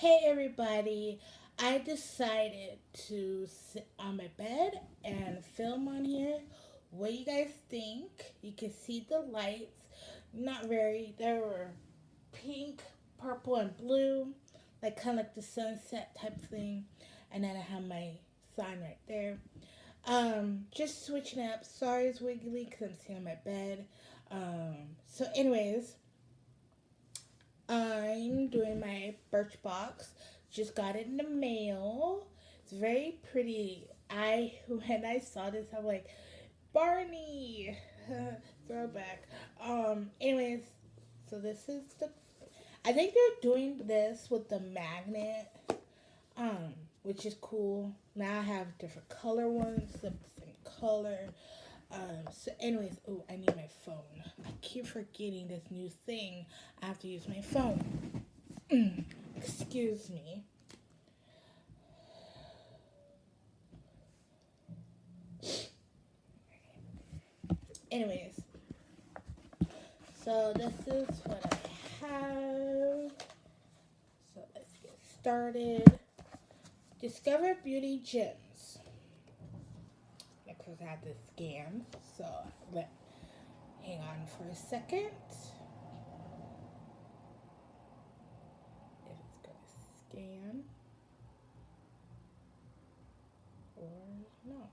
Hey everybody, I decided to sit on my bed and film on here. What do you guys think? You can see the lights. Not very, they were pink, purple, and blue, like kind of like the sunset type thing. And then I have my sign right there. Just switching up. Sorry it's wiggly because I'm sitting on my bed. Anyways, I'm doing my Birchbox. Just got it in the mail. It's very pretty. When I saw this, I'm like, Barney, throwback. Anyways, so this is the. I think they're doing this with the magnet, which is cool. Now I have different color ones, the same color. Anyways, oh, I need my phone. I keep forgetting this new thing. I have to use my phone. Excuse me. Anyways, so this is what I have. So let's get started. Discover Beauty Gems. Because I have to scan. So hang on for a second. If it's going to scan or not.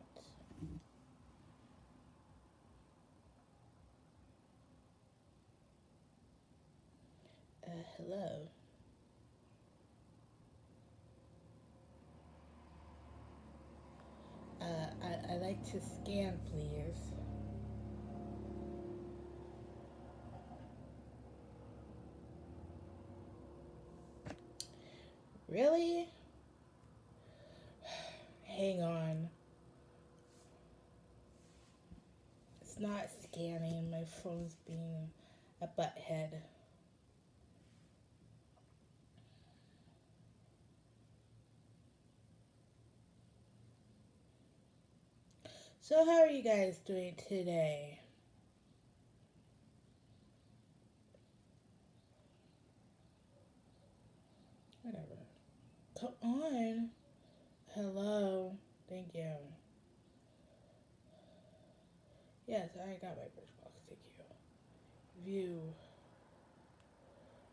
Hello. I like to scan, please. Really? Hang on. It's not scanning. My phone's being a butthead. So how are you guys doing today? Whatever. Come on. Hello. Thank you. Yes, I got my Birchbox. Thank you. View.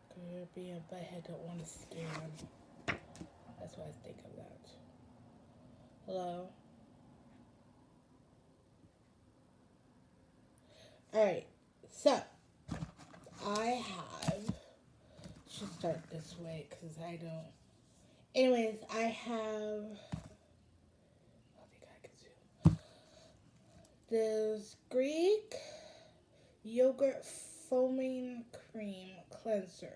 Because you're being a butthead, don't want to scan. That's what I think of that. Hello. Alright. So, I have. Should start this way because I don't. Anyways, I have. I think I can zoom. This Greek yogurt foaming cream cleanser.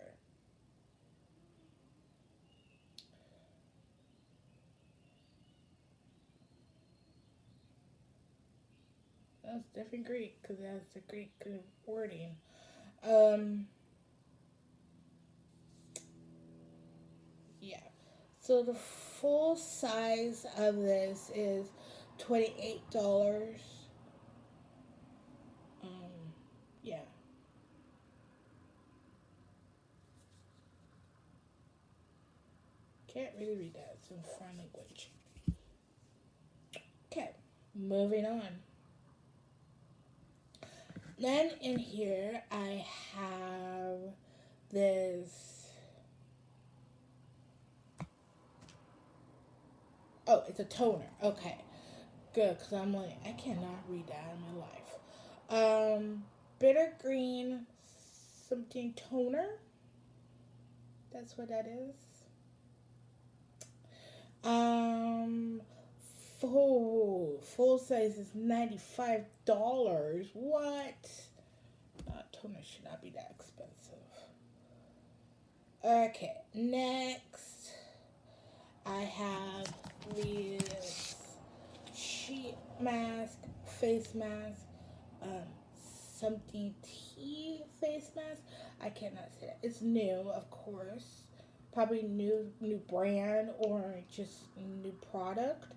That's different Greek because it has the Greek wording. Um, yeah. So the full size of this is $28. Yeah. Can't really read that. It's in foreign language. Okay, moving on. Then in here I have this. Oh, it's a toner. Okay, good. Cause I'm like I cannot read that in my life. Bitter green something toner. That's what that is. Um, full size is $95. What? Toner should not be that expensive. Okay, next I have this sheet mask, face mask, um, something tea face mask. I cannot say that. It's new, of course. Probably new brand or just new product.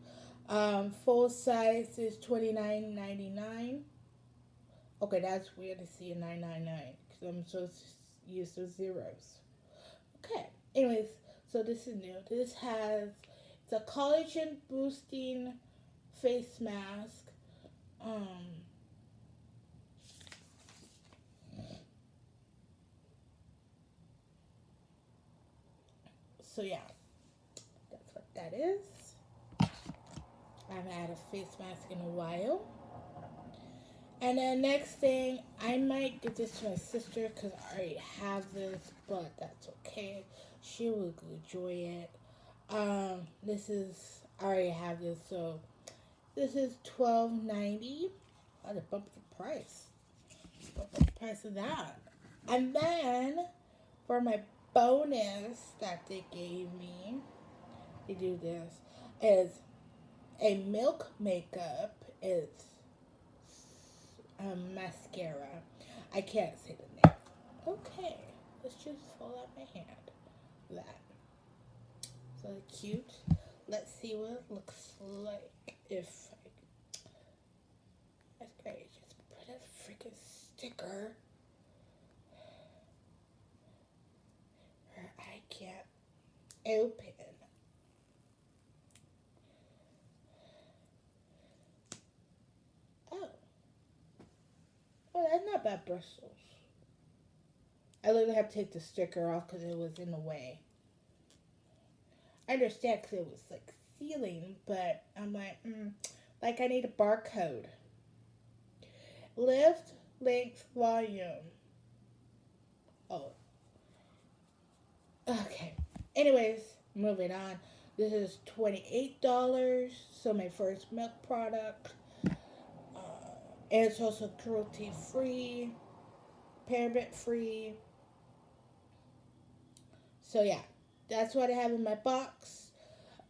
Full size is $29.99. Okay, that's weird to see a $9.99 because I'm so used to zeros. Okay. Anyways, So this is new. It's a collagen boosting face mask. Um, so yeah, that's what that is. I haven't had a face mask in a while. And then next thing, I might give this to my sister because I already have this, but that's okay. She will enjoy it. I already have this, so this is $12.90. Oh, they bumped the price. Bumped the price of that. And then for my bonus that they gave me, they do this is a milk makeup. It's mascara. I can't say the name. Okay, let's just fall out my hand. That. So cute. Let's see what it looks like. If I, that's great. Just put a freaking sticker. Or I can't open. Oh. Oh, that's not bad bristles. I literally had to take the sticker off because it was in the way. I understand because it was like sealing, but I'm like I need a barcode. Lift, length, volume. Oh, okay. Anyways, moving on. This is $28. So my first milk product. And it's also cruelty free, paraben free. So yeah, that's what I have in my box.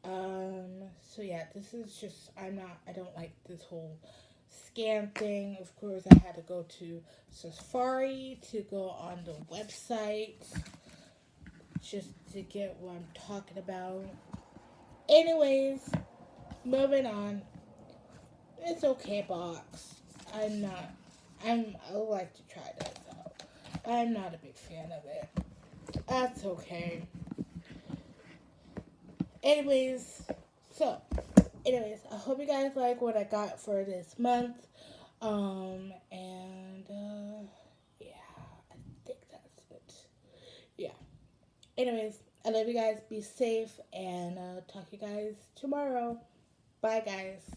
So yeah, this is just, I don't like this whole scan thing. Of course, I had to go to Safari to go on the website just to get what I'm talking about. Anyways, moving on. It's okay, box. I would like to try this out. I'm not a big fan of it. That's okay. Anyways, so, I hope you guys like what I got for this month. Yeah, I think that's it. Yeah. Anyways, I love you guys. Be safe and talk to you guys tomorrow. Bye, guys.